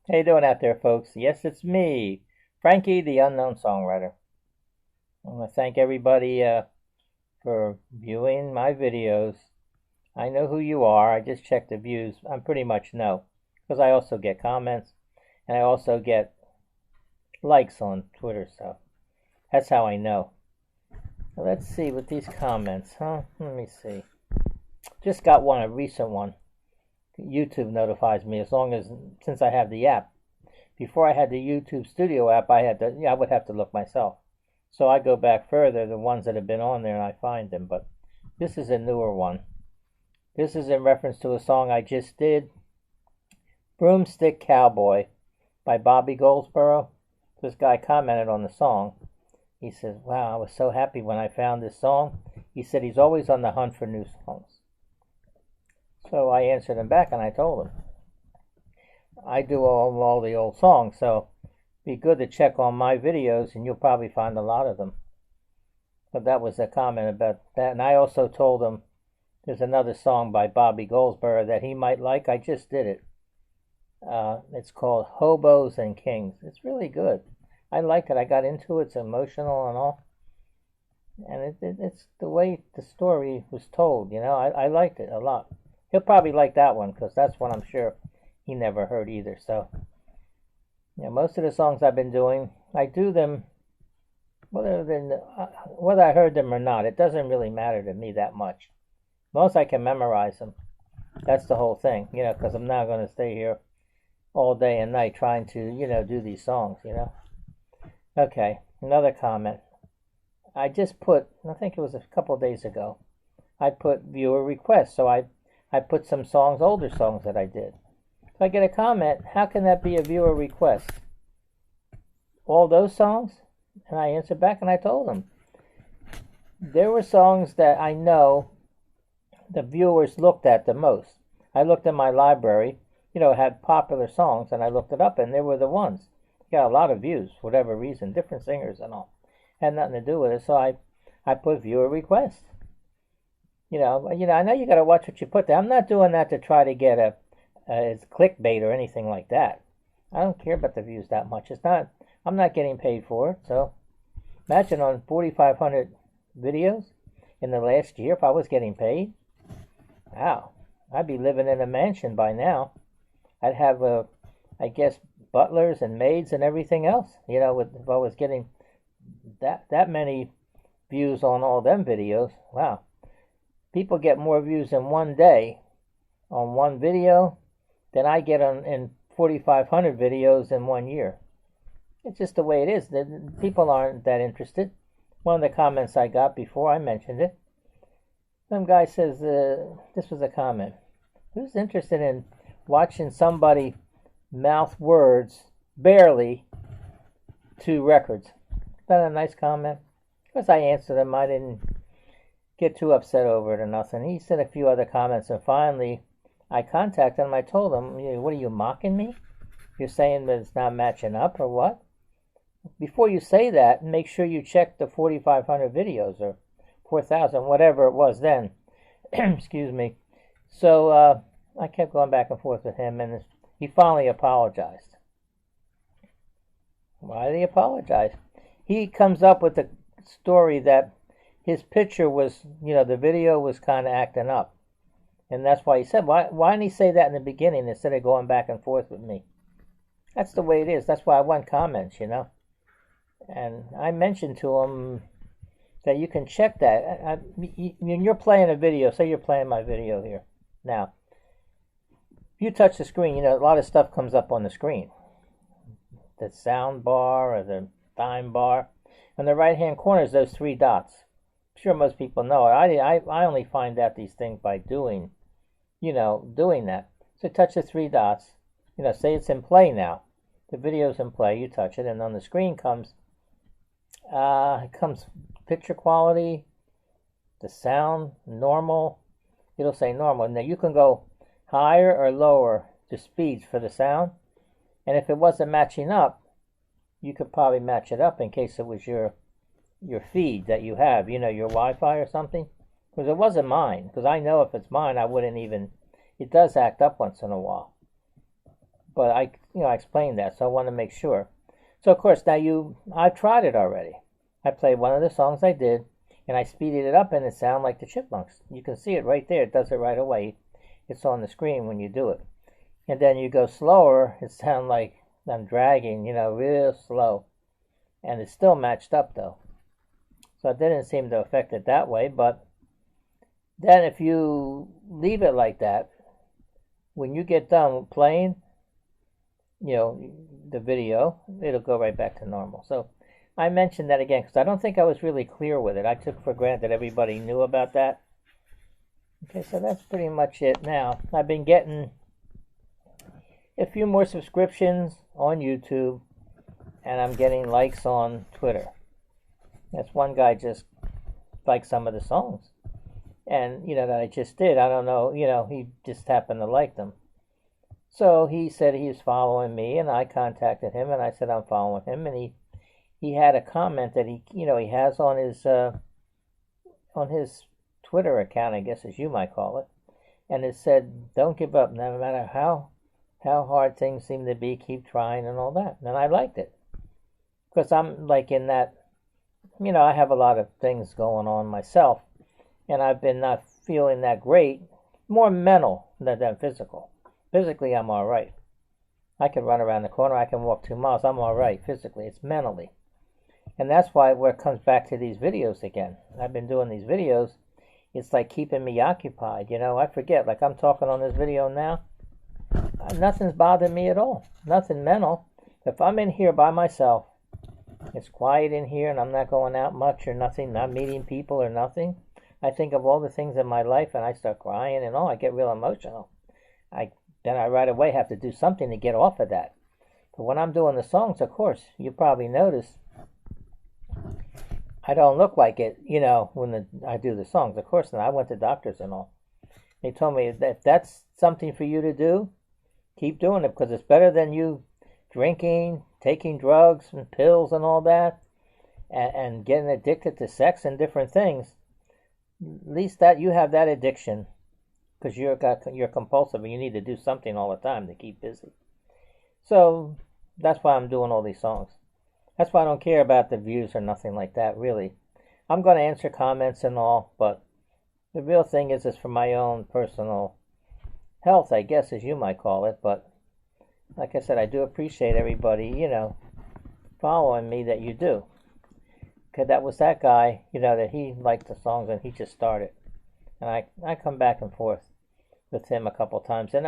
How you doing out there, folks? Yes, it's me, Frankie, the unknown songwriter. I want to thank everybody for viewing my videos. I know who you are. I just checked the views. I'm pretty much know because I also get comments and I also get likes on Twitter. So that's how I know. Let's see with these comments, huh? Let me see. Just got one, a recent one. YouTube notifies me since I have the app. Before I had the YouTube Studio app, I would have to look myself. So I go back further, the ones that have been on there, and I find them. But this is a newer one. This is in reference to a song I just did, Broomstick Cowboy by Bobby Goldsboro. This guy commented on the song. He says, wow, I was so happy when I found this song. He said he's always on the hunt for new songs. So I answered him back and I told him, I do all the old songs, so be good to check on my videos and you'll probably find a lot of them. But that was a comment about that. And I also told him there's another song by Bobby Goldsboro that he might like. I just did it. It's called Hobos and Kings. It's really good. I like it. I got into it. It's emotional and all. And it's the way the story was told, you know. I liked it a lot. He'll probably like that one because that's one I'm sure he never heard either. So, yeah, most of the songs I've been doing, I do them whether I heard them or not. It doesn't really matter to me that much. Most I can memorize them. That's the whole thing, you know, because I'm not going to stay here all day and night trying to, you know, do these songs, you know. Okay, another comment. I just put, I think it was a couple of days ago, I put viewer requests. So I put some songs, older songs that I did. So I get a comment, how can that be a viewer request? All those songs? And I answered back and I told them. There were songs that I know the viewers looked at the most. I looked in my library, you know, it had popular songs, and I looked it up, and they were the ones. Got a lot of views, for whatever reason, different singers and all. Had nothing to do with it, so I put viewer requests. You know, I know you got to watch what you put there. I'm not doing that to try to get it's clickbait or anything like that. I don't care about the views that much. It's not. I'm not getting paid for it. So imagine on 4,500 videos in the last year if I was getting paid. Wow, I'd be living in a mansion by now. I'd have I guess butlers and maids and everything else. You know, if I was getting that many views on all them videos. Wow. People get more views in one day on one video than I get in 4,500 videos in 1 year. It's just the way it is. People aren't that interested. One of the comments I got before I mentioned it, some guy says, this was a comment, who's interested in watching somebody mouth words barely to records? Is that a nice comment? Because I answered him, I didn't get too upset over it or nothing. He said a few other comments, and finally I contacted him. I told him, what are you mocking me? You're saying that it's not matching up or what? Before you say that, make sure you check the 4,500 videos or 4,000, whatever it was then. Excuse me. So I kept going back and forth with him, and he finally apologized. Why did he apologize? He comes up with the story that his picture was, you know, the video was kind of acting up. And that's why he said, why didn't he say that in the beginning instead of going back and forth with me? That's the way it is. That's why I want comments, you know. And I mentioned to him that you can check that. When you're playing a video, say you're playing my video here. Now, if you touch the screen, you know, a lot of stuff comes up on the screen. The sound bar or the time bar. On the right-hand corner is those three dots. I'm sure most people know it. I only find out these things by doing that. So touch the three dots. You know, say it's in play now. The video's in play. You touch it, and on the screen comes picture quality, the sound, normal. It'll say normal. Now you can go higher or lower the speeds for the sound, and if it wasn't matching up, you could probably match it up in case it was your feed that you have, you know, your Wi-Fi or something. Because it wasn't mine. Because I know if it's mine, I wouldn't even. It does act up once in a while. But I explained that, so I want to make sure. So of course now I've tried it already. I played one of the songs I did, and I speeded it up, and it sounded like the Chipmunks. You can see it right there. It does it right away. It's on the screen when you do it. And then you go slower, it sounds like I'm dragging, real slow. And it's still matched up though. So it didn't seem to affect it that way, but then if you leave it like that, when you get done playing, the video, it'll go right back to normal. So I mentioned that again because I don't think I was really clear with it. I took for granted everybody knew about that. Okay, so that's pretty much it now. I've been getting a few more subscriptions on YouTube, and I'm getting likes on Twitter. That's one guy just liked some of the songs, and that I just did. I don't know, he just happened to like them. So he said he's following me, and I contacted him, and I said I'm following him, and he had a comment that he has on his Twitter account, I guess as you might call it, and it said, "Don't give up, no matter how hard things seem to be, keep trying," and all that. And I liked it because I'm like in that, I have a lot of things going on myself, and I've been not feeling that great, more mental than physical. Physically, I'm all right. I can run around the corner. I can walk 2 miles. I'm all right physically. It's mentally. And that's where it comes back to these videos again. I've been doing these videos. It's like keeping me occupied. I forget. Like I'm talking on this video now. Nothing's bothering me at all. Nothing mental. If I'm in here by myself, it's quiet in here and I'm not going out much or nothing, not meeting people or nothing, I think of all the things in my life and I start crying and I get real emotional. Then I right away have to do something to get off of that. But when I'm doing the songs, of course, you probably notice I don't look like it, when I do the songs. Of course, and I went to doctors and all. They told me that if that's something for you to do, keep doing it because it's better than you drinking, taking drugs and pills and all that, and getting addicted to sex and different things. At least that you have that addiction. Because you're compulsive and you need to do something all the time to keep busy. So that's why I'm doing all these songs. That's why I don't care about the views or nothing like that, really. I'm going to answer comments and all, but the real thing is for my own personal health, I guess, as you might call it. But like I said, I do appreciate everybody, following me that you do. Because that was that guy, that he liked the songs and he just started. And I come back and forth with him a couple times, and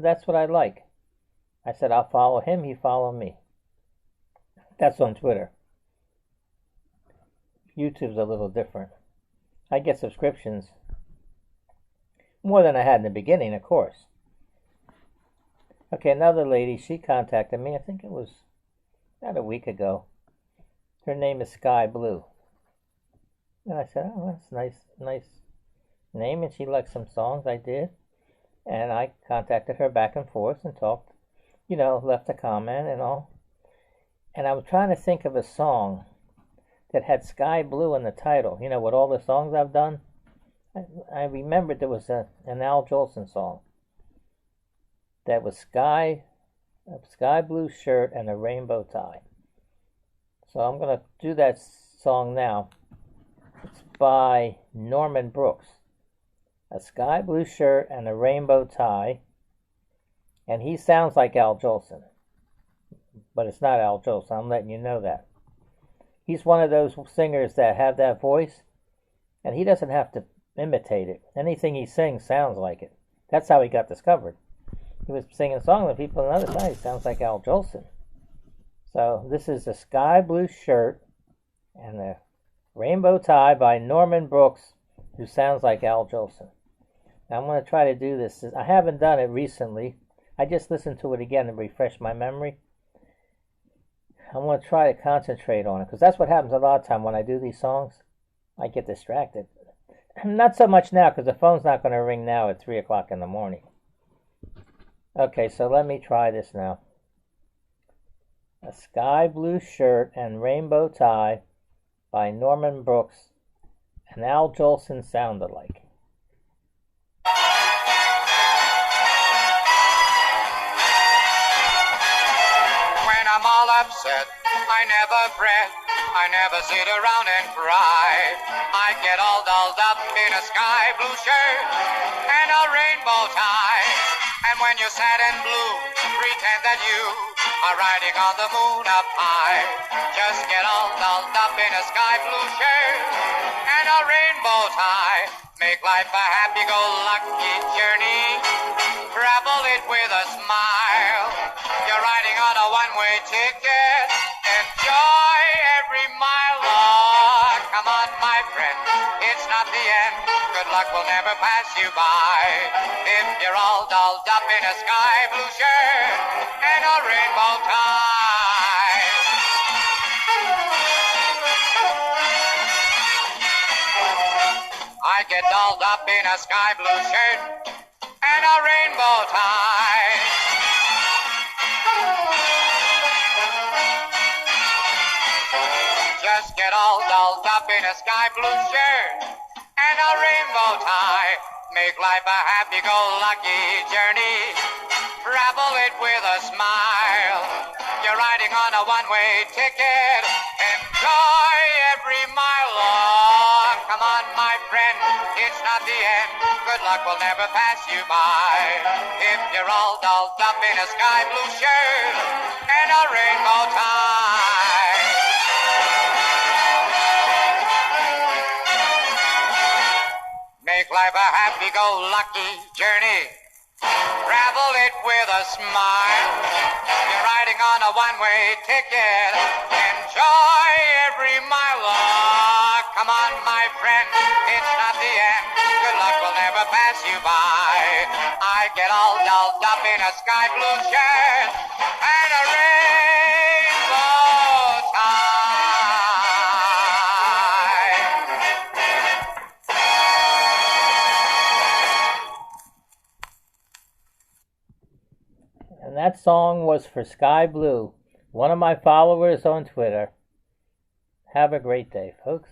that's what I like. I said I'll follow him, he follow me. That's on Twitter. YouTube's a little different. I get subscriptions more than I had in the beginning, of course. Okay, another lady, she contacted me. I think it was about a week ago. Her name is Sky Blue, and I said, "Oh, that's nice name," and she liked some songs I did. And I contacted her back and forth and talked, left a comment and all. And I was trying to think of a song that had Sky Blue in the title, with all the songs I've done. I remembered there was an Al Jolson song that was a sky blue shirt and a rainbow tie. So I'm going to do that song now. It's by Norman Brooks. A sky blue shirt and a rainbow tie, and he sounds like Al Jolson, but it's not Al Jolson. I'm letting you know that. He's one of those singers that have that voice, and he doesn't have to imitate it. Anything he sings sounds like it. That's how he got discovered. He was singing songs and people on the other side, he sounds like Al Jolson. So this is a sky blue shirt and a rainbow tie by Norman Brooks, who sounds like Al Jolson. Now I'm going to try to do this. I haven't done it recently. I just listened to it again to refresh my memory. I'm going to try to concentrate on it, because that's what happens a lot of time when I do these songs. I get distracted. Not so much now, because the phone's not going to ring now at 3 o'clock in the morning. Okay, so let me try this now. A sky blue shirt and rainbow tie by Norman Brooks and Al Jolson sound alike. I'm all upset, I never fret, I never sit around and cry. I get all dolled up in a sky blue shirt and a rainbow tie. And when you're sad and blue, pretend that you are riding on the moon up high. Just get all dolled up in a sky blue shirt and a rainbow tie. Make life a happy-go-lucky journey. Travel it with a smile. You're riding on a one-way ticket. Enjoy every mile. Oh, come on, my friend. It's not the end. Good luck will never pass you by. If you're all dolled up in a sky blue shirt and a rainbow tie. I get dolled up in a sky blue shirt and a rainbow tie. Just get all dolled up in a sky blue shirt and a rainbow tie. Make life a happy-go-lucky journey. Travel it with a smile. You're riding on a one-way ticket. Enjoy every mile. Oh, come on, my friend. It's not the end. Good luck will never pass you by. If you're all dolled up in a sky blue shirt and a rainbow tie. Make life a happy-go-lucky journey. Travel it with a smile. You're riding on a one-way ticket. Enjoy every mile. Oh, come on, my friend. It's not the end. Good luck will never pass you by. I get all dolled up in a sky blue shirt and a rainbow tie. And that song was for Sky Blue, one of my followers on Twitter. Have a great day, folks.